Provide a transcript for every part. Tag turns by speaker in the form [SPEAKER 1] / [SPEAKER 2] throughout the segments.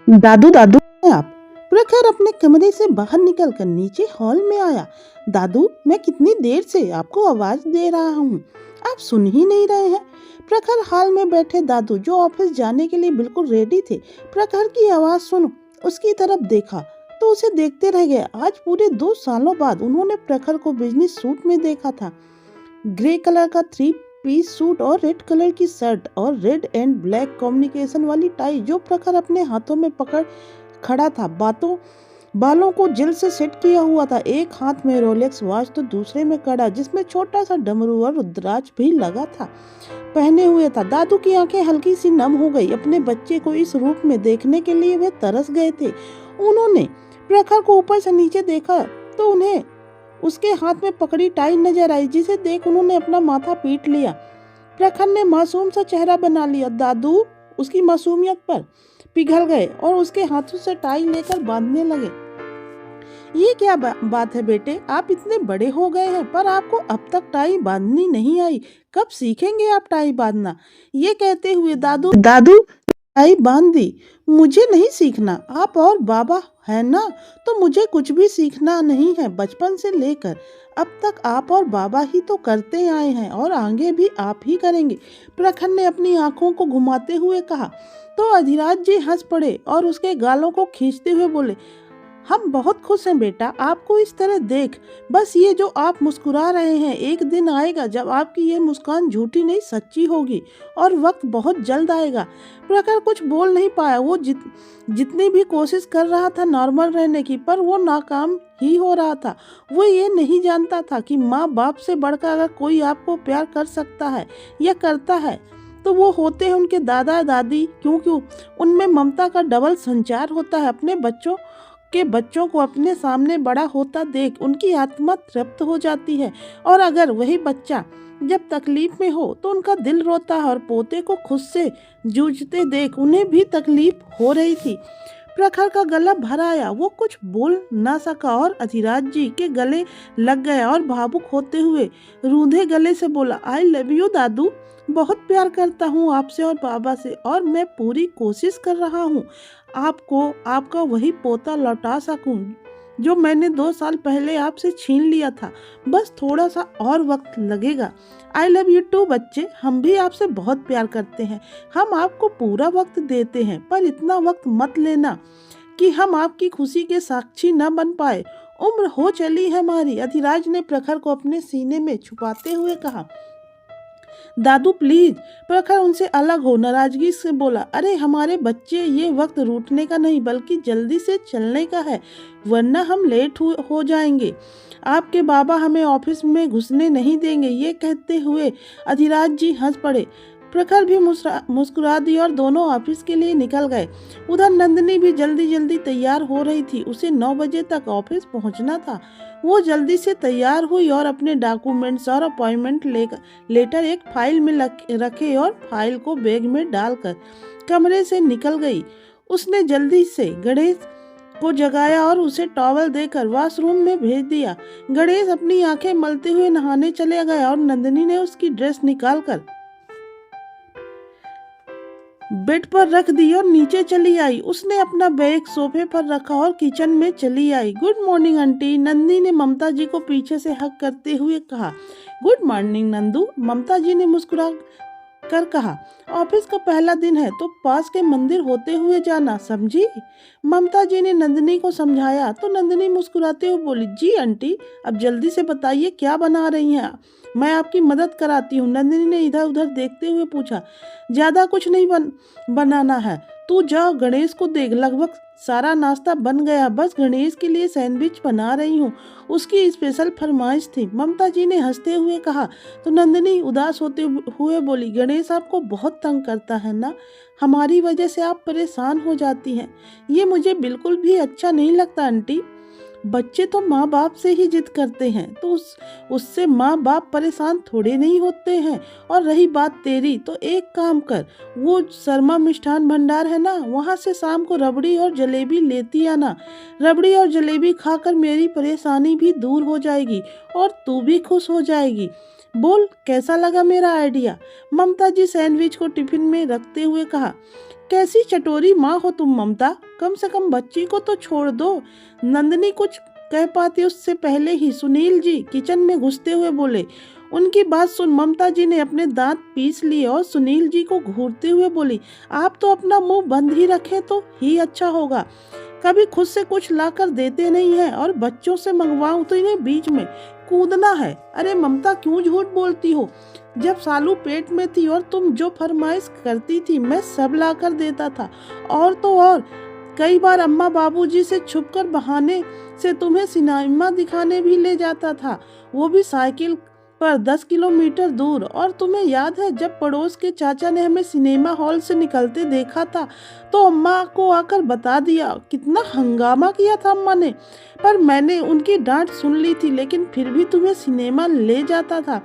[SPEAKER 1] दादू दादू आप। प्रखर अपने कमरे से बाहर निकलकर नीचे हॉल में आया। दादू, मैं कितनी देर से आपको आवाज दे रहा हूँ, आप सुन ही नहीं रहे हैं। प्रखर हॉल में बैठे दादू जो ऑफिस जाने के लिए बिल्कुल रेडी थे, प्रखर की आवाज सुन उसकी तरफ देखा तो उसे देखते रह गए। आज पूरे 2 सालों बाद उन्होंने प्रखर को बिजनेस सूट में देखा था। ग्रे कलर का 3 पीस सूट और रेड कलर की शर्ट और रेड एंड ब्लैक कॉम्बिनेशन वाली टाई जो प्रखर अपने हाथों में पकड़ खड़ा था। बालों को जेल से सेट किया हुआ था। एक हाथ में रोलेक्स वॉच तो दूसरे में कड़ा जिसमें छोटा सा डमरू और रुद्राक्ष भी लगा था पहने हुए था। दादू की आंखें हल्की सी नम हो गई। अपने बच्चे को इस रूप में देखने के लिए वे तरस गए थे। उन्होंने प्रखर को ऊपर से नीचे देखा तो उन्हें उसके हाथ में पकड़ी टाई नजर आई, जिसे देख उन्होंने अपना माथा पीट लिया। प्रखर ने मासूम सा चेहरा बना लिया। दादू उसकी मासूमियत पर पिघल गए और उसके हाथों से टाई लेकर बांधने लगे। ये क्या बात है बेटे, आप इतने बड़े हो गए हैं पर आपको अब तक टाई बांधनी नहीं आई, कब सीखेंगे आप टाई बांधना? ये कहते हुए दादू दादू टाई बांध दी। मुझे नहीं सीखना, आप और बाबा है ना, तो मुझे कुछ भी सीखना नहीं है। बचपन से लेकर अब तक आप और बाबा ही तो करते आए हैं और आगे भी आप ही करेंगे। प्रखर ने अपनी आंखों को घुमाते हुए कहा तो अधिराज जी हंस पड़े और उसके गालों को खींचते हुए बोले, हम बहुत खुश हैं बेटा आपको इस तरह देख। बस ये जो आप मुस्कुरा रहे हैं, एक दिन आएगा जब आपकी ये मुस्कान झूठी नहीं सच्ची होगी और वक्त बहुत जल्द आएगा। प्रखर कुछ बोल नहीं पाया। वो जितनी भी कोशिश कर रहा था नॉर्मल रहने की, पर वो नाकाम ही हो रहा था। वो ये नहीं जानता था कि माँ बाप से बढ़कर अगर कोई आपको प्यार कर सकता है या करता है तो वो होते हैं उनके दादा दादी, क्योंकि उनमें ममता का डबल संचार होता है। अपने बच्चों को अपने सामने बड़ा होता देख उनकी आत्मा तृप्त हो जाती है, और अगर वही बच्चा जब तकलीफ में हो तो उनका दिल रोता है। और पोते को खुद से जूझते देख उन्हें भी तकलीफ हो रही थी। प्रखर का गला भर आया, वो कुछ बोल ना सका और अधिराज जी के गले लग गया और भावुक होते हुए रूंधे गले से बोला, आई लव यू दादू, बहुत प्यार करता हूँ आपसे और बाबा से, और मैं पूरी कोशिश कर रहा हूँ आपको आपका वही पोता लौटा सकूं जो मैंने 2 साल पहले आपसे छीन लिया था। बस थोड़ा सा और वक्त लगेगा। आई लव यू टू बच्चे, हम भी आपसे बहुत प्यार करते हैं। हम आपको पूरा वक्त देते हैं, पर इतना वक्त मत लेना कि हम आपकी खुशी के साक्षी न बन पाए। उम्र हो चली है हमारी। अधिराज ने प्रखर को अपने सीने में छुपाते हुए कहा। दादू प्लीज, प्रखर उनसे अलग हो नाराजगी से बोला, अरे हमारे बच्चे, ये वक्त रूठने का नहीं बल्कि जल्दी से चलने का है, वरना हम लेट हो जाएंगे। आपके बाबा हमें ऑफिस में घुसने नहीं देंगे। ये कहते हुए अधिराज जी हंस पड़े। प्रखर भी मुस्कुरा दी और दोनों ऑफिस के लिए निकल गए। उधर नंदिनी भी जल्दी जल्दी तैयार हो रही थी। उसे 9 बजे तक ऑफिस पहुंचना था। वो जल्दी से तैयार हुई और अपने डॉक्यूमेंट्स और अपॉइंटमेंट लेटर एक फाइल में रखे और फाइल को बैग में डालकर कमरे से निकल गई। उसने जल्दी से गणेश को जगाया और उसे टॉवल देकर वॉशरूम में भेज दिया। गणेश अपनी आंखें मलते हुए नहाने चले गए और नंदिनी ने उसकी ड्रेस निकालकर बेड पर रख दी और नीचे चली आई। उसने अपना बैग सोफे पर रखा और किचन में चली आई। गुड मॉर्निंग आंटी, नंदी ने ममता जी को पीछे से हक करते हुए कहा। गुड मॉर्निंग नंदू, ममता जी ने मुस्कुरा कर कहा। ऑफिस का पहला दिन है तो पास के मंदिर होते हुए जाना, समझी? ममता जी ने नंदिनी को समझाया तो नंदिनी मुस्कुराते हुए बोली, जी आंटी, अब जल्दी से बताइए क्या बना रही हैं, मैं आपकी मदद कराती हूँ। नंदिनी ने इधर उधर देखते हुए पूछा, ज्यादा कुछ नहीं बनाना है, तू जा गणेश को देख, लगभग सारा नाश्ता बन गया, बस गणेश के लिए सैंडविच बना रही हूँ, उसकी स्पेशल फरमाइश थी, ममता जी ने हंसते हुए कहा। तो नंदिनी उदास होते हुए बोली, गणेश आपको बहुत तंग करता है ना, हमारी वजह से आप परेशान हो जाती हैं, ये मुझे बिल्कुल भी अच्छा नहीं लगता आंटी। बच्चे तो माँ बाप से ही जिद करते हैं तो उससे माँ बाप परेशान थोड़े नहीं होते हैं। और रही बात तेरी, तो एक काम कर, वो शर्मा मिष्ठान भंडार है ना, वहाँ से शाम को रबड़ी और जलेबी लेती आना। रबड़ी और जलेबी खाकर मेरी परेशानी भी दूर हो जाएगी और तू भी खुश हो जाएगी। बोल कैसा लगा मेरा आइडिया? ममता जी सैंडविच को टिफिन में रखते हुए कहा। कैसी चटोरी माँ हो तुम ममता, कम से कम बच्ची को तो छोड़ दो। नंदिनी कुछ कह पाती उससे पहले ही सुनील जी किचन में घुसते हुए बोले। उनकी बात सुन ममता जी ने अपने दांत पीस लिए और सुनील जी को घूरते हुए बोली, आप तो अपना मुंह बंद ही रखें तो ही अच्छा होगा। कभी खुद से कुछ लाकर देते नहीं है और बच्चों से मंगवाऊं तो इन्हें बीच में कूदना है। अरे ममता क्यों झूठ बोलती हो, जब सालू पेट में थी और तुम जो फरमाइश करती थी मैं सब लाकर देता था। और तो और कई बार अम्मा बाबूजी से छुपकर बहाने से तुम्हें सिनेमा दिखाने भी ले जाता था, वो भी साइकिल पर 10 किलोमीटर दूर। और तुम्हें याद है जब पड़ोस के चाचा ने हमें सिनेमा हॉल से निकलते देखा था तो अम्मा को आकर बता दिया, कितना हंगामा किया था अम्मा ने। पर मैंने उनकी डांट सुन ली थी, लेकिन फिर भी तुम्हें सिनेमा ले जाता था।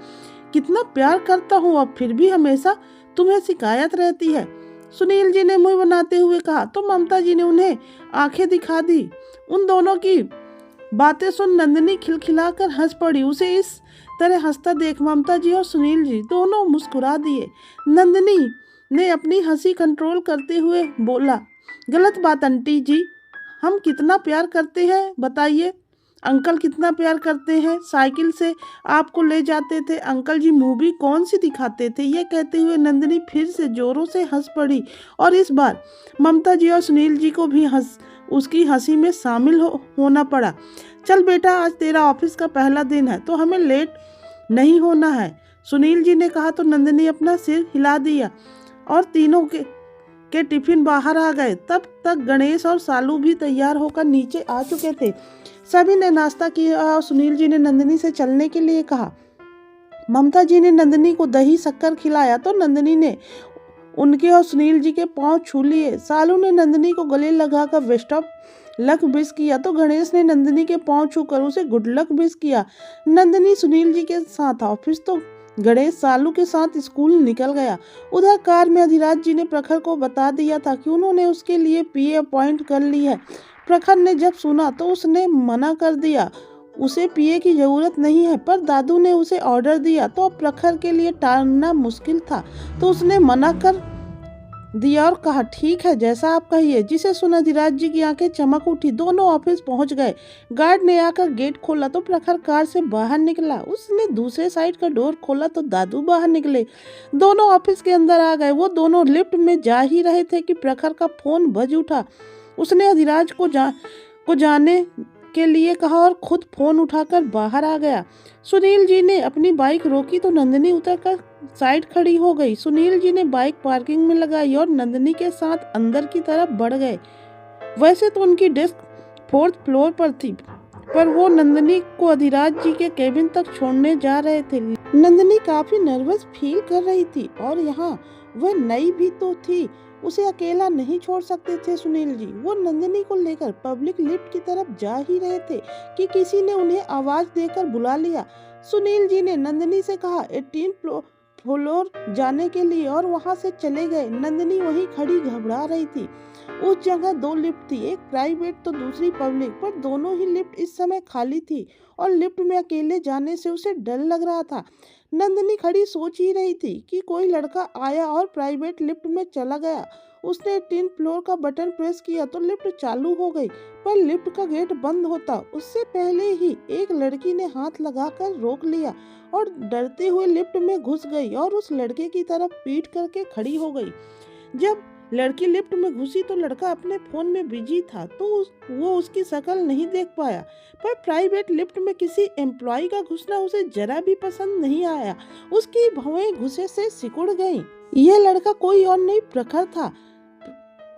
[SPEAKER 1] कितना प्यार करता हूँ अब फिर भी हमेशा तुम्हें शिकायत रहती है, सुनील जी ने मुंह बनाते हुए कहा। तो ममता जी ने उन्हें आंखें दिखा दी। उन दोनों की बातें सुन नंदिनी खिलखिलाकर हंस पड़ी। उसे इस तरह हंसता देख ममता जी और सुनील जी दोनों मुस्कुरा दिए। नंदिनी ने अपनी हंसी कंट्रोल करते हुए बोला, गलत बात आंटी जी, हम कितना प्यार करते हैं बताइए। अंकल कितना प्यार करते हैं, साइकिल से आपको ले जाते थे, अंकल जी मूवी कौन सी दिखाते थे। ये कहते हुए नंदिनी फिर से जोरों से हंस पड़ी और इस बार ममता जी और सुनील जी को भी उसकी हंसी में शामिल होना पड़ा। चल बेटा, आज तेरा ऑफिस का पहला दिन है तो हमें लेट नहीं होना है, सुनील जी ने कहा। तो नंदिनी अपना सिर हिला दिया और तीनों के टिफिन बाहर आ गए। तब तक गणेश और सालू भी तैयार होकर नीचे आ चुके थे। सभी ने नाश्ता किया और सुनील जी ने नंदिनी से चलने के लिए कहा। ममता जी ने नंदिनी को दही शक्कर खिलाया तो नंदिनी ने उनके और सुनील जी के पांव छू लिए। सालू ने नंदिनी को गले लगाकर बेस्ट ऑफ लक विश किया तो गणेश ने नंदिनी के पांव छूकर उसे गुड लक विश किया। नंदिनी सुनील जी के साथ ऑफिस तो गणेश सालू के साथ स्कूल निकल गया। उधर कार में अधिराज जी ने प्रखर को बता दिया था कि उन्होंने उसके लिए पीए अपॉइंट कर ली है। प्रखर ने जब सुना तो उसने मना कर दिया, उसे पीए की जरूरत नहीं है। पर दादू ने उसे ऑर्डर दिया तो अब प्रखर के लिए टालना मुश्किल था, तो उसने मना कर दिया और कहा, ठीक है जैसा आप कहिए। जिसे सुन अधिराज जी की आंखें चमक उठी। दोनों ऑफिस पहुंच गए। गार्ड ने आकर गेट खोला तो प्रखर कार से बाहर निकला। उसने दूसरे साइड का डोर खोला तो दादू बाहर निकले। दोनों ऑफिस के अंदर आ गए। वो दोनों लिफ्ट में जा ही रहे थे कि प्रखर का फोन बज उठा। उसने अधिराज को जाने के लिए कहा और खुद फोन उठाकर बाहर आ गया। सुनील जी ने अपनी बाइक रोकी तो नंदिनी उतरकर साइड खड़ी हो गई। सुनील जी ने बाइक पार्किंग में लगाई और नंदिनी के साथ अंदर की तरफ बढ़ गए। वैसे तो उनकी डेस्क 4th फ्लोर पर थी, पर वो नंदिनी को अधिराज जी के केबिन तक छोड़ने जा रहे थे। नंदिनी काफी नर्वस फील कर रही थी और यहाँ वह नई भी तो थी, उसे अकेला नहीं छोड़ सकते थे सुनील जी। वो नंदिनी को लेकर पब्लिक लिफ्ट की तरफ जा ही रहे थे कि किसी ने उन्हें आवाज देकर बुला लिया। सुनील जी ने नंदिनी से कहा 18 फ्लोर जाने के लिए और वहां से चले गए। नंदिनी वहीं खड़ी घबरा रही थी। उस जगह 2 लिफ्ट थी, एक प्राइवेट तो दूसरी पब्लिक, पर दोनों ही लिफ्ट इस समय खाली थी और लिफ्ट में अकेले जाने से उसे डर लग रहा था। नंदिनी खड़ी सोच ही रही थी कि कोई लड़का आया और प्राइवेट लिफ्ट में चला गया। उसने 18 फ्लोर का बटन प्रेस किया तो लिफ्ट चालू हो गई, पर लिफ्ट का गेट बंद होता उससे पहले ही एक लड़की ने हाथ लगाकर रोक लिया और डरते हुए लिफ्ट में घुस गई और उस लड़के की तरफ पीठ करके खड़ी हो गई। जब लड़की लिफ्ट में घुसी तो लड़का अपने फोन में बिजी था तो वो उसकी शक्ल नहीं देख पाया। पर प्राइवेट लिफ्ट में किसी एम्प्लॉय का घुसना उसे जरा भी पसंद नहीं आया। उसकी भौहें गुस्से से सिकुड़ गईं। यह लड़का कोई और नहीं, प्रखर था।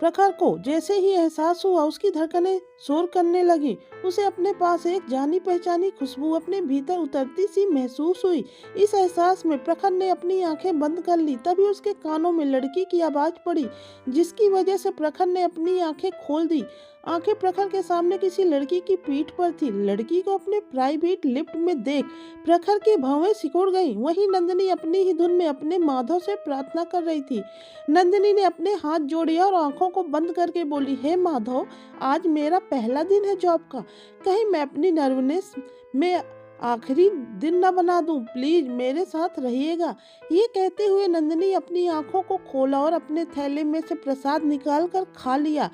[SPEAKER 1] प्रखर को जैसे ही एहसास हुआ उसकी धड़कनें शोर करने लगी। उसे अपने पास एक जानी पहचानी खुशबू अपने भीतर उतरती सी महसूस हुई। इस एहसास में प्रखर ने अपनी आंखें बंद कर ली। तभी उसके कानों में लड़की की आवाज पड़ी, जिसकी वजह से प्रखर ने अपनी आंखें खोल दी। आंखें प्रखर के सामने किसी लड़की की पीठ पर थी। लड़की को अपने प्राइवेट लिफ्ट में देख प्रखर की भौहें सिकुड़ गईं। वहीं नंदिनी अपनी ही धुन में अपने माधव से प्रार्थना कर रही थी। नंदिनी ने अपने हाथ जोड़े और आंखों को बंद करके बोली, हे माधव, आज मेरा पहला दिन है जॉब का, कहीं मैं अपनी नर्वसनेस में आखिरी दिन न बना दूं, प्लीज मेरे साथ रहिएगा। ये कहते हुए नंदिनी अपनी आंखों को खोला और अपने थैले में से प्रसाद निकाल कर खा लिया,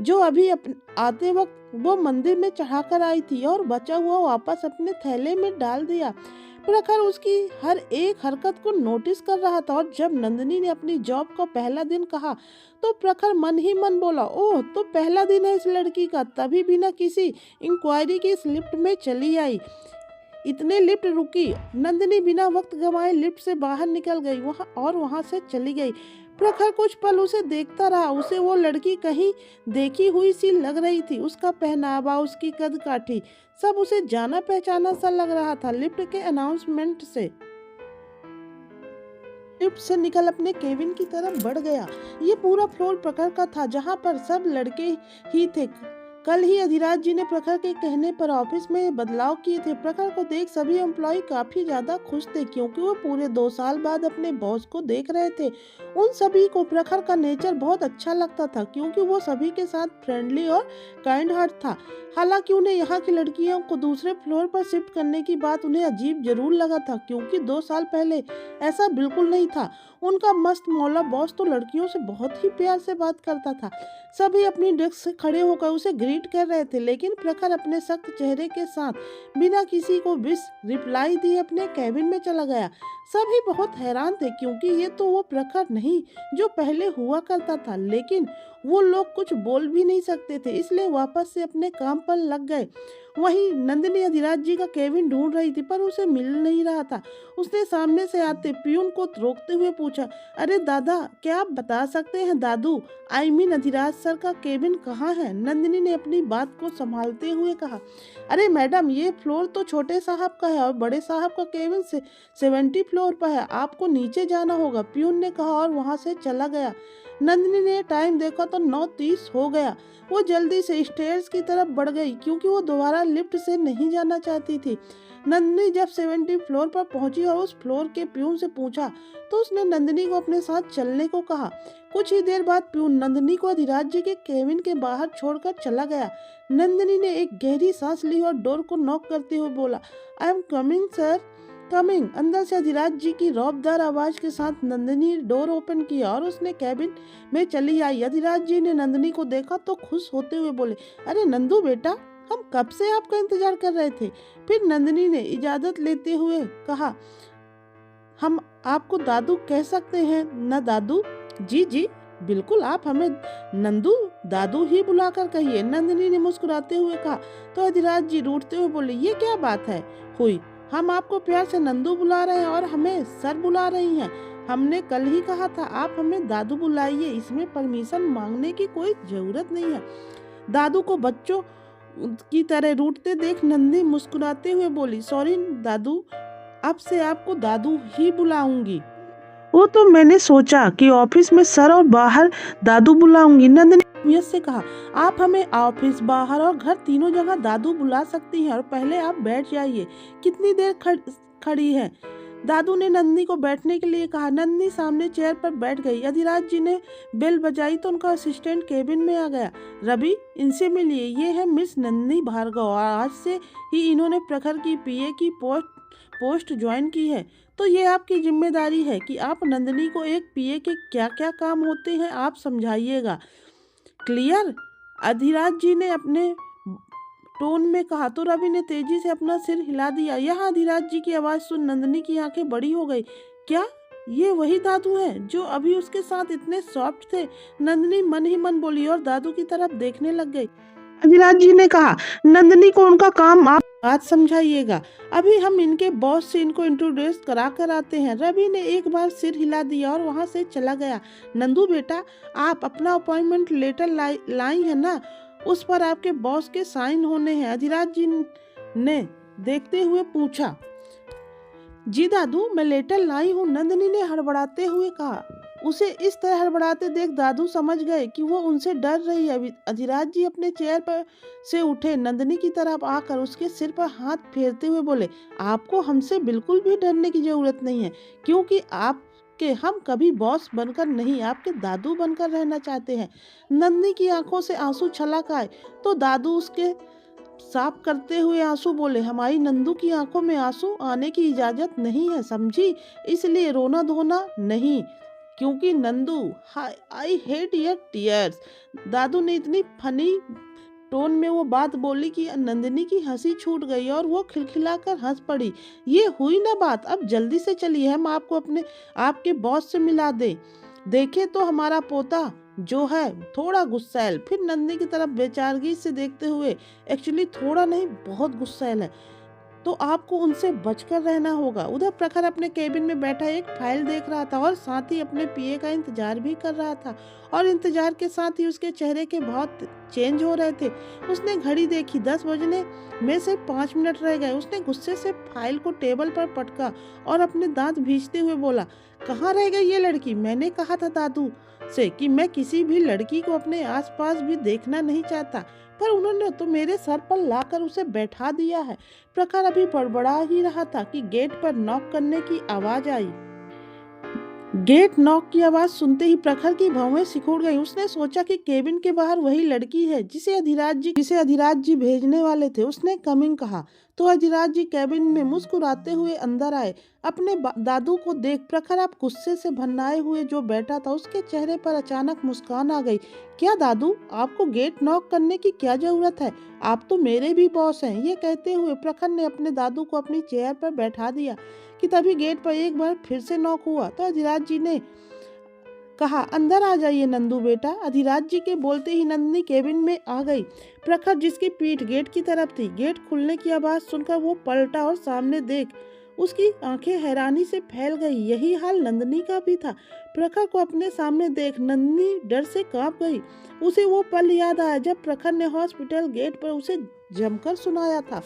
[SPEAKER 1] जो अभी आते वक्त वो मंदिर में चढ़ाकर आई थी, और बचा हुआ वापस अपने थैले में डाल दिया। प्रखर उसकी हर एक हरकत को नोटिस कर रहा था, और जब नंदिनी ने अपनी जॉब का पहला दिन कहा तो प्रखर मन ही मन बोला, ओह तो पहला दिन है इस लड़की का, तभी बिना किसी इंक्वायरी के इस लिफ्ट में चली आई। इतने लिफ्ट रुकी। नंदिनी बिना वक्त गंवाए लिफ्ट से बाहर निकल गई वहां से चली गई। प्रखर कुछ पल उसे देखता रहा। उसे वो लड़की कहीं देखी हुई सी लग रही थी। उसका पहनावा, उसकी कद काठी, सब उसे जाना पहचाना सा लग रहा था। लिफ्ट के अनाउंसमेंट से लिफ्ट से निकल अपने केबिन की तरफ बढ़ गया। ये पूरा फ्लोर प्रखर का था, जहाँ पर सब लड़के ही थे। कल ही अधिराज जी ने प्रखर के कहने पर ऑफिस में बदलाव किए थे। प्रखर को देख सभी एम्प्लॉय काफी ज्यादा खुश थे, क्योंकि वो पूरे 2 साल बाद अपने बॉस को देख रहे थे। उन सभी को प्रखर का नेचर बहुत अच्छा लगता था, क्योंकि वो सभी के साथ फ्रेंडली और काइंड हार्ट था। हालांकि उन्हें यहाँ की लड़कियों को दूसरे फ्लोर पर शिफ्ट करने की बात उन्हें अजीब जरूर लगा था, क्योंकि 2 साल पहले ऐसा बिल्कुल नहीं था। उनका मस्त मौला बॉस तो लड़कियों से बहुत ही प्यार से बात करता था। सभी अपनी डेस्क से खड़े होकर उसे ग्रीट कर रहे थे, लेकिन प्रखर अपने सख्त चेहरे के साथ बिना किसी को रिप्लाई दिए अपने कैबिन में चला गया। सभी बहुत हैरान थे, क्योंकि ये तो वो प्रखर नहीं जो पहले हुआ करता था, लेकिन वो लोग कुछ बोल भी नहीं सकते थे, इसलिए वापस से अपने काम पर लग गए। वहीं नंदिनी अधिराज जी का केबिन ढूंढ रही थी, पर उसे मिल नहीं रहा था। उसने सामने से आते प्यून को रोकते हुए पूछा, अरे दादा, क्या आप बता सकते हैं दादू, आई मीन अधिराज सर का केबिन कहाँ है? नंदिनी ने अपनी बात को संभालते हुए कहा, अरे मैडम, ये फ्लोर तो छोटे साहब का है और बड़े साहब का केबिन से 70 फ्लोर पर है, आपको नीचे जाना होगा, प्यून ने कहा और वहां से चला गया। नंदिनी ने टाइम देखा तो 9:30 हो गया। वो जल्दी से स्टेयर्स की तरफ बढ़ गई, क्योंकि वो दोबारा लिफ्ट से नहीं जाना चाहती थी। नंदिनी जब 70 फ्लोर पर पहुंची और उस फ्लोर के प्यून से पूछा, तो उसने नंदिनी को अपने साथ चलने को कहा। कुछ ही देर बाद प्यून नंदिनी को अधिराज जी के केबिन के बाहर छोड़कर चला गया। नंदिनी ने एक गहरी सांस ली और डोर को नॉक करते हुए बोला, I am coming sir, coming. अंदर से अधिराज जी की रौबदार आवाज के साथ नंदिनी ने डोर ओपन किया और उसने कैबिन में चली आई। अधिराज जी ने नंदिनी को देखा तो खुश होते हुए बोले, अरे नंदू बेटा, हम कब से आपका इंतजार कर रहे थे। फिर नंदिनी ने इजाजत लेते हुए कहा, हम आपको दादू कह सकते हैं ना दादू? जी जी बिल्कुल, आप हमें नंदू दादू ही बुलाकर कहिए, नंदिनी ने मुस्कुराते हुए कहा। तो अधिराज जी रूठते हुए बोले, ये क्या बात है हुई, हम आपको प्यार से नंदू बुला रहे हैं और हमें सर बुला रही हैं। हमने कल ही कहा था आप हमें दादू बुलाइए, इसमें परमिशन मांगने की कोई जरूरत नहीं है। दादू को बच्चों की तरह रूठते देख नंदी मुस्कुराते हुए बोली, सॉरी दादू, अब से आपको दादू ही बुलाऊंगी। वो तो मैंने सोचा कि ऑफिस में सर और बाहर दादू बुलाऊंगी, नंदिनी से कहा। आप हमें ऑफिस, बाहर और घर तीनों जगह दादू बुला सकती हैं, और पहले आप बैठ जाइए, कितनी देर खड़ी है? दादू ने नंदिनी को बैठने के लिए कहा। नंदिनी सामने चेयर पर बैठ गई। अधिराज जी ने बेल बजाई तो उनका असिस्टेंट केबिन में आ गया। रवि, इनसे मिलिए, ये है मिस नंदिनी भार्गव, और आज से ही इन्होंने प्रखर की पीए की पोस्ट ज्वाइन की है, तो ये आपकी जिम्मेदारी है कि आप नंदिनी को एक पीए के क्या क्या काम होते हैं आप समझाइएगा। क्लियर? अधिराज जी ने अपने टोन में कहा। तो रवि ने तेजी से अपना सिर हिला दिया। यहाँ अधिराज जी की आवाज सुन नंदिनी की आंखें बड़ी हो गई। क्या ये वही दादू हैं जो अभी उसके साथ इतने सॉफ्ट थे? नंदिनी मन ही मन बोली और दादू की तरफ देखने लग गई। अधिराज जी ने कहा, नंदिनी को उनका काम आप आज समझाइएगा, अभी हम इनके बॉस से इनको इंट्रोड्यूस करा कर आते हैं। रवि ने एक बार सिर हिला दिया और वहां से चला गया। नंदू बेटा, आप अपना अपॉइंटमेंट लेटर लाई है ना? उस पर आपके बॉस के साइन होने हैं, अधिराज जी ने देखते हुए पूछा। जी दादू, मैं लेटर लाई हूँ, नंदिनी ने हड़बड़ाते हुए कहा। उसे इस तरह हड़बड़ाते देख दादू समझ गए कि वो उनसे डर रही है। अधिराज जी अपने चेयर पर से उठे, नंदिनी की तरफ आकर उसके सिर पर हाथ फेरते हुए बोले, आपको हमसे बिल्कुल भी डरने की जरूरत नहीं है, क्योंकि हम कभी बॉस बनकर नहीं, आपके दादू बनकर रहना चाहते हैं। नंदिनी की आंखों से आंसू छलक आए तो दादू उसके साफ करते हुए आंसू बोले, हमारी नंदू की आंखों में आंसू आने की इजाजत नहीं है, समझी? इसलिए रोना धोना नहीं, क्योंकि Nandu, I hate your tears. दादू ने इतनी फनी टोन में वो बात बोली कि नंदिनी की हंसी छूट गई और वो खिलखिलाकर हंस पड़ी। ये हुई ना बात, अब जल्दी से चलिए, हम आपको अपने आपके बॉस से मिला दे। देखे तो हमारा पोता जो है थोड़ा गुस्सैल। फिर नंदिनी की तरफ बेचारगी से देखते हुए, एक्चुअली थोड़ा नहीं, बहुत गुस्सैल है, तो आपको उनसे बचकर रहना होगा। उधर प्रखर अपने केबिन में बैठा एक फाइल देख रहा था और साथ ही अपने पीए का इंतजार भी कर रहा था, और इंतजार के साथ ही उसके चेहरे के बहुत चेंज हो रहे थे। उसने घड़ी देखी, 10 बजने में से 5 मिनट रह गए। उसने गुस्से से फाइल को टेबल पर पटका और अपने दांत भींचते हुए बोला, कहाँ रह गई ये लड़की? मैंने कहा था दादू से कि मैं किसी भी लड़की को अपने आसपास भी देखना नहीं चाहता, पर उन्होंने तो मेरे सर पर लाकर उसे बैठा दिया है। प्रखर अभी बड़बड़ा ही रहा था कि गेट पर नॉक करने की आवाज आई। गेट नॉक की आवाज सुनते ही प्रखर की भौहें सिकुड़ गई। उसने सोचा कि केबिन के बाहर वही लड़की है जिसे अधिराज जी भेजने वाले थे। उसने कमिंग कहा तो अधिराज जी केबिन में मुस्कुराते हुए अंदर आए। अपने दादू को देख प्रखर अब गुस्से से भन्नाए हुए जो बैठा था, उसके चेहरे पर अचानक मुस्कान आ गई। क्या दादू, आपको गेट नॉक करने की क्या जरूरत है? आप तो मेरे भी बॉस हैं। ये कहते हुए प्रखर ने अपने दादू को अपनी चेयर पर बैठा दिया कि तभी गेट पर एक बार फिर से नॉक हुआ तो अधिराज जी ने कहा, अंदर आ जाइए नंदू बेटा। अधिराज जी के बोलते ही नंदिनी केबिन में आ गई। प्रखर, जिसकी पीठ गेट की तरफ थी, गेट खुलने की आवाज सुनकर वो पलटा और सामने देख उसकी आंखें हैरानी से फैल गई। यही हाल नंदिनी का भी था। प्रखर को अपने सामने देख नंदिनी डर से कांप गई। उसे वो पल याद आया जब प्रखर ने हॉस्पिटल गेट पर उसे जमकर सुनाया था।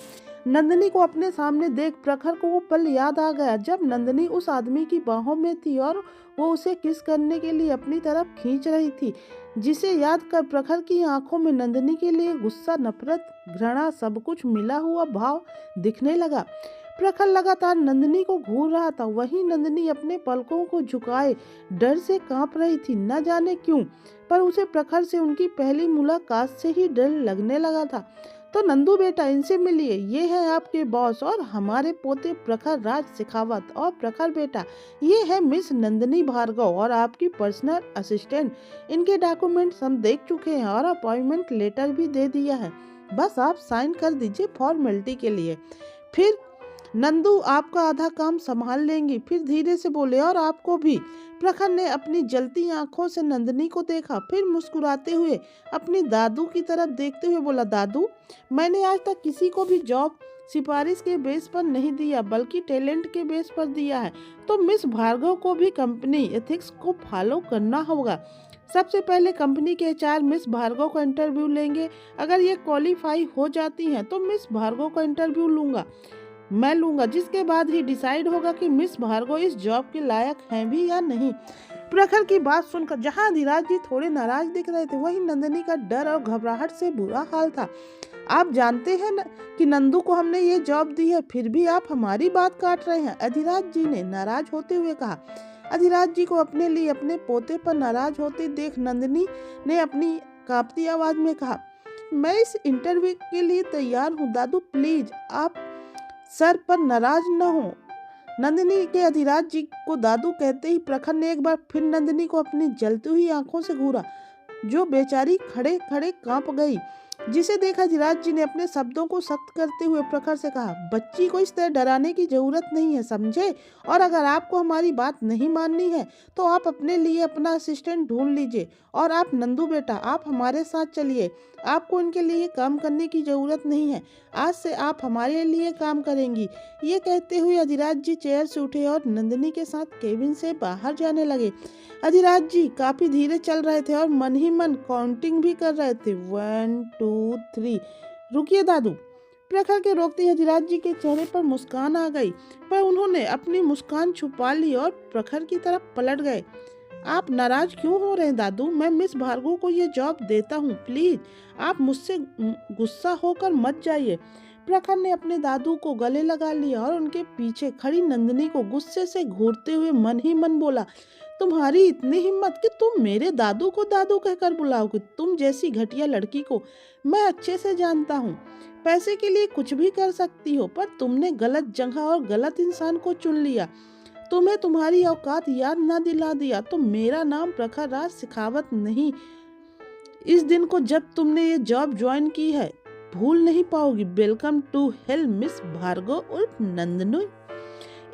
[SPEAKER 1] नंदिनी को अपने सामने देख प्रखर को वो पल याद आ गया जब नंदिनी उस आदमी की बाहों में थी और वो उसे किस करने के लिए अपनी तरफ खींच रही थी, जिसे याद कर प्रखर की आंखों में नंदिनी के लिए गुस्सा, नफरत, घृणा, सब कुछ मिला हुआ भाव दिखने लगा। प्रखर लगातार नंदिनी को घूर रहा था। वहीं नंदिनी अपने पलकों को झुकाए डर से कांप रही थी, न जाने क्यों, पर उसे प्रखर से उनकी पहली मुलाकात से ही डर लगने लगा था। तो नंदू बेटा, इनसे मिलिए, ये है आपके बॉस और हमारे पोते प्रखर राज शेखावत। और प्रखर बेटा, ये है मिस नंदिनी भार्गव और आपकी पर्सनल असिस्टेंट। इनके डॉक्यूमेंट्स हम देख चुके हैं और अपॉइंटमेंट लेटर भी दे दिया है, बस आप साइन कर दीजिए फॉर्मेलिटी के लिए, फिर नंदू आपका आधा काम संभाल लेंगी। फिर धीरे से बोले, और आपको भी। प्रखर ने अपनी जलती आंखों से नंदिनी को देखा, फिर मुस्कुराते हुए अपनी दादू की तरफ देखते हुए बोला, दादू, मैंने आज तक किसी को भी जॉब सिफारिश के बेस पर नहीं दिया, बल्कि टैलेंट के बेस पर दिया है। तो मिस भार्गव को भी कंपनी एथिक्स को फॉलो करना होगा। सबसे पहले कंपनी के एचआर मिस भार्गव का इंटरव्यू लेंगे। अगर ये क्वालिफाई हो जाती हैं तो मिस भार्गव का इंटरव्यू मैं लूंगा, जिसके बाद ही डिसाइड होगा कि मिस भार्गव इस जॉब के लायक हैं भी या नहीं। प्रखर की बात सुनकर जहां अधिराज जी थोड़े नाराज दिख रहे थे, वहीं नंदिनी का डर और घबराहट से बुरा हाल था। आप जानते हैं कि नंदू को हमने ये जॉब दी है, फिर भी आप हमारी बात काट रहे हैं, अधिराज जी ने नाराज होते हुए कहा। अधिराज जी को अपने लिए अपने पोते पर नाराज होते देख नंदिनी ने अपनी कांपती आवाज में कहा, मैं इस इंटरव्यू के लिए तैयार हूँ दादू, प्लीज आप सर पर नाराज न हो। नंदिनी के अधिराज जी को दादू कहते ही प्रखर ने एक बार फिर नंदिनी को अपनी जलती हुई आंखों से घूरा, जो बेचारी खड़े खड़े कांप गई। जिसे देखा अधिराज जी ने अपने शब्दों को सख्त करते हुए प्रखर से कहा, बच्ची को इस तरह डराने की जरूरत नहीं है, समझे? और अगर आपको हमारी बात नहीं माननी है तो आप अपने लिए अपना असिस्टेंट ढूंढ लीजिए। और आप नंदू बेटा, आप हमारे साथ चलिए, आपको इनके लिए काम करने की जरूरत नहीं है, आज से आप हमारे लिए काम करेंगी। ये कहते हुए अधिराज जी चेयर से उठे और नंदिनी के साथ केबिन से बाहर जाने लगे। अधिराज जी काफी धीरे चल रहे थे और मन ही मन काउंटिंग भी कर रहे थे, 1 2 3। रुकिए दादू। प्रखर के रोकते ही अधिराज जी के चेहरे पर मुस्कान आ गई, पर उन्होंने अपनी मुस्कान छुपा ली और प्रखर की तरफ पलट गए। आप नाराज क्यों हो रहे हैं दादू? मैं मिस भार्गव को ये जॉब देता हूँ, प्लीज आप मुझसे गुस्सा होकर मत जाइए। प्रखर ने अपने दादू को गले लगा लिया और उनके पीछे खड़ी नंदिनी को गुस्से से घूरते हुए मन ही मन बोला, तुम्हारी इतनी हिम्मत कि तुम मेरे दादू को दादू कहकर बुलाओगे। तुम जैसी घटिया लड़की को मैं अच्छे से जानता हूँ। पैसे के लिए कुछ भी कर सकती हो, पर तुमने गलत जगह और गलत इंसान को चुन लिया। तुम्हें तुम्हारी औकात याद ना दिला दिया तो मेरा नाम प्रखर राज शेखावत नहीं। इस दिन को जब तुमने ये जॉब ज्वाइन की है भूल नहीं पाओगी। Welcome to hell Miss Bhargav उर्फ नंदनी।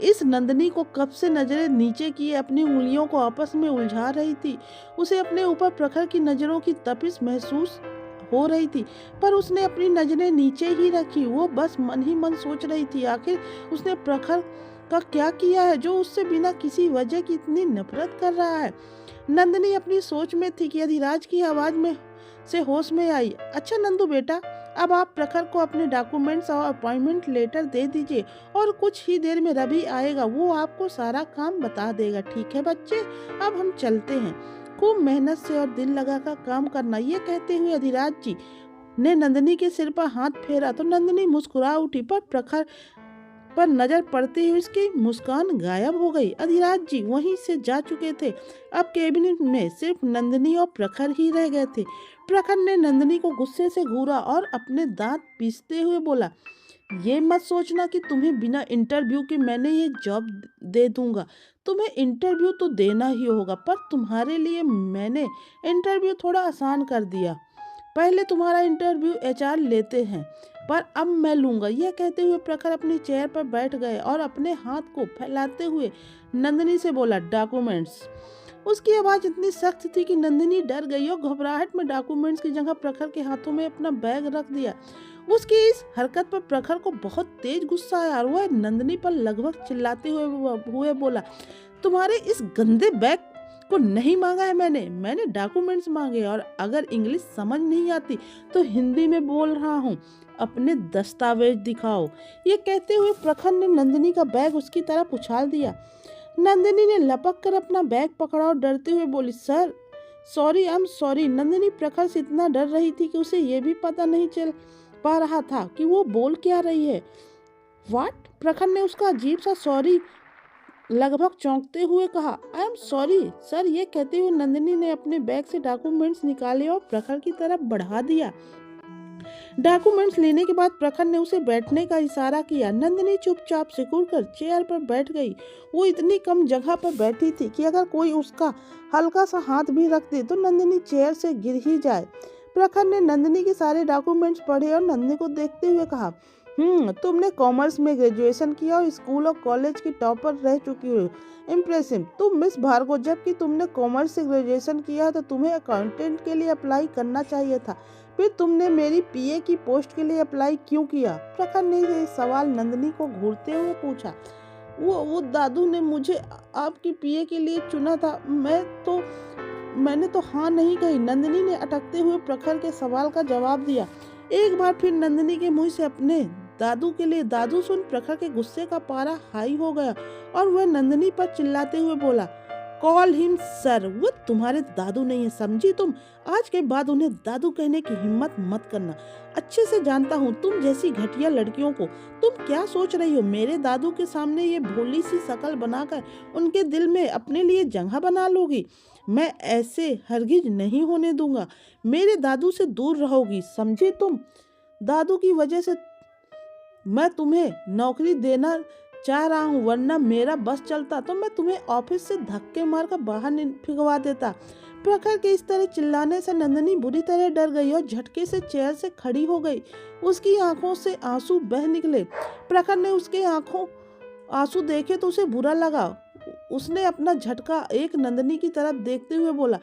[SPEAKER 1] इस नंदनी को कब से नजरें नीचे किए अपनी उंगलियों को आपस में उलझा रही थी। उसे अपने ऊपर प्रखर की नजरों की तपिश महसूस हो रही थी, पर उसने अपनी नजरें नीचे ही रखी। वो बस मन ही मन सोच रही थी आखिर उसने प्रखर का क्या किया है जो उससे बिना किसी वजह की इतनी नफरत कर रहा है। नंदनी अपनी सोच में थी कि अधिराज की आवाज में से होश में आई। अच्छा नंदू बेटा, अब आप प्रखर को अपने डॉक्यूमेंट्स और अपॉइंटमेंट लेटर दे दीजिए और कुछ ही देर में रवि आएगा, वो आपको सारा काम बता देगा। ठीक है बच्चे, अब हम चलते हैं। खूब मेहनत से और दिल लगाकर काम करना। ये कहते हुए अधिराज जी ने नंदनी के सिर पर हाथ फेरा तो नंदनी मुस्कुरा उठी, पर प्रखर पर नजर पड़ते ही उसकी मुस्कान गायब हो गई। अधिराज जी वहीं से जा चुके थे। अब कैबिनेट में सिर्फ नंदनी और प्रखर ही रह गए थे। प्रखर ने नंदनी को गुस्से से घूरा और अपने दांत पीसते हुए बोला, ये मत सोचना कि तुम्हें बिना इंटरव्यू के मैंने ये जॉब दे दूंगा। तुम्हें इंटरव्यू तो देना ही होगा, पर तुम्हारे लिए मैंने इंटरव्यू थोड़ा आसान कर दिया। पहले तुम्हारा इंटरव्यू एचआर लेते हैं, पर अब मैं लूंगा। यह कहते हुए प्रखर अपनी चेयर पर बैठ गए और अपने हाथ को फैलाते हुए नंदनी से बोला, डॉक्यूमेंट्स। उसकी आवाज इतनी सख्त थी कि नंदिनी डर गई और घबराहट में डॉक्यूमेंट्स की जगह प्रखर के हाथों में अपना बैग रख दिया। उसकी इस हरकत पर प्रखर को बहुत तेज गुस्सा आया और वह नंदिनी पर लगभग चिल्लाते हुए बोला, तुम्हारे इस गंदे बैग को नहीं मांगा है मैंने डॉक्यूमेंट्स मांगे। और अगर इंग्लिश समझ नहीं आती तो हिंदी में बोल रहा हूँ, अपने दस्तावेज दिखाओ। ये कहते हुए प्रखर ने नंदिनी का बैग उसकी तरफ उछाल दिया। नंदिनी ने लपक कर अपना बैग पकड़ा और डरते हुए बोली, sir sorry, I am sorry. Nandini प्रखर से इतना डर रही थी कि उसे ये भी पता नहीं चल पा रहा था कि वो बोल क्या रही है। व्हाट? प्रखर ने उसका अजीब सा सॉरी लगभग चौंकते हुए कहा, आई एम सॉरी सर। ये कहते हुए नंदिनी ने अपने बैग से डॉक्यूमेंट्स निकाले और प्रखर की तरफ बढ़ा दिया। डॉक्यूमेंट्स लेने के बाद प्रखर ने उसे बैठने का इशारा किया। नंदिनी चुपचाप सिकुड़कर चेयर पर बैठ गई। वो इतनी कम जगह पर बैठी थी कि अगर कोई उसका हल्का सा हाथ भी रख दे तो नंदिनी चेयर से गिर ही जाए। प्रखर ने नंदिनी के सारे डॉक्यूमेंट्स पढ़े और नंदिनी को देखते हुए कहा, तुमने कॉमर्स में ग्रेजुएशन किया और स्कूल और कॉलेज की टॉपर रह चुकी हो। इम्प्रेसिव। तुम मिस भार्गव, जबकि तुमने कॉमर्स से ग्रेजुएशन किया तो तुम्हें अकाउंटेंट के लिए अप्लाई करना चाहिए था। फिर तुमने मेरी पीए की पोस्ट के लिए अप्लाई क्यों किया? प्रखर ने ये सवाल नंदिनी को घूरते हुए पूछा। वो दादू ने मुझे आपकी पीए के लिए चुना था। मैंने तो हाँ नहीं कही। नंदिनी ने अटकते हुए प्रखर के सवाल का जवाब दिया। एक बार फिर नंदिनी के मुंह से अपने दादू के लिए दादू सुन प्रखर के गुस्से का पारा हाई हो गया और वह नंदिनी पर चिल्लाते हुए बोला, कॉल हिम सर। वो तुम्हारे दादू नहीं है, समझी तुम? आज के बाद उन्हें दादू कहने की हिम्मत मत करना। अच्छे से जानता हूँ तुम जैसी घटिया लड़कियों को। तुम क्या सोच रही हो? मेरे दादू के सामने ये भोली सी शकल बनाकर उनके दिल में अपने लिए जगह बना लोगी? मैं ऐसे हरगिज नहीं होने दूंगा। मेरे दादू से दूर रहोगी, समझी तुम? दादू की वजह से मैं तुम्हें नौकरी देना चाह रहा हूँ, वरना मेरा बस चलता तो मैं तुम्हें ऑफिस से धक्के मारकर बाहर फिगवा देता। प्रखर के इस तरह चिल्लाने से नंदिनी बुरी तरह डर गई और झटके से चेयर से खड़ी हो गई। उसकी आंखों से आंसू बह निकले। प्रखर ने उसके आंखों आंसू देखे तो उसे बुरा लगा। उसने अपना झटका एक नंदिनी की तरफ देखते हुए बोला,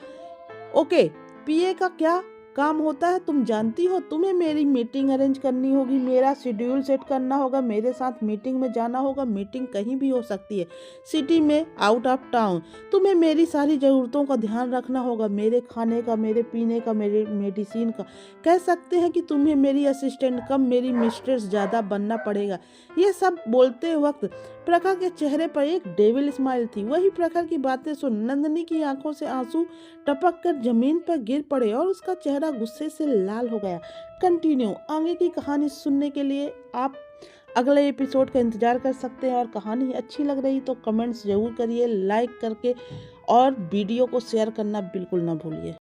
[SPEAKER 1] ओके, पीए का क्या काम होता है तुम जानती हो? तुम्हें मेरी मीटिंग अरेंज करनी होगी, मेरा शेड्यूल सेट करना होगा, मेरे साथ मीटिंग में जाना होगा। मीटिंग कहीं भी हो सकती है, सिटी में, आउट ऑफ टाउन। तुम्हें मेरी सारी ज़रूरतों का ध्यान रखना होगा, मेरे खाने का, मेरे पीने का, मेरे मेडिसिन का। कह सकते हैं कि तुम्हें मेरी असिस्टेंट कम मेरी मिस्ट्रेस ज़्यादा बनना पड़ेगा। यह सब बोलते वक्त प्रखर के चेहरे पर एक डेविल स्माइल थी। वही प्रखर की बातें सुन नंदिनी की आंखों से आंसू टपक कर जमीन पर गिर पड़े और उसका चेहरा गुस्से से लाल हो गया। कंटिन्यू आगे की कहानी सुनने के लिए आप अगले एपिसोड का इंतजार कर सकते हैं। और कहानी अच्छी लग रही तो कमेंट्स जरूर करिए, लाइक करके और वीडियो को शेयर करना बिल्कुल ना भूलिए।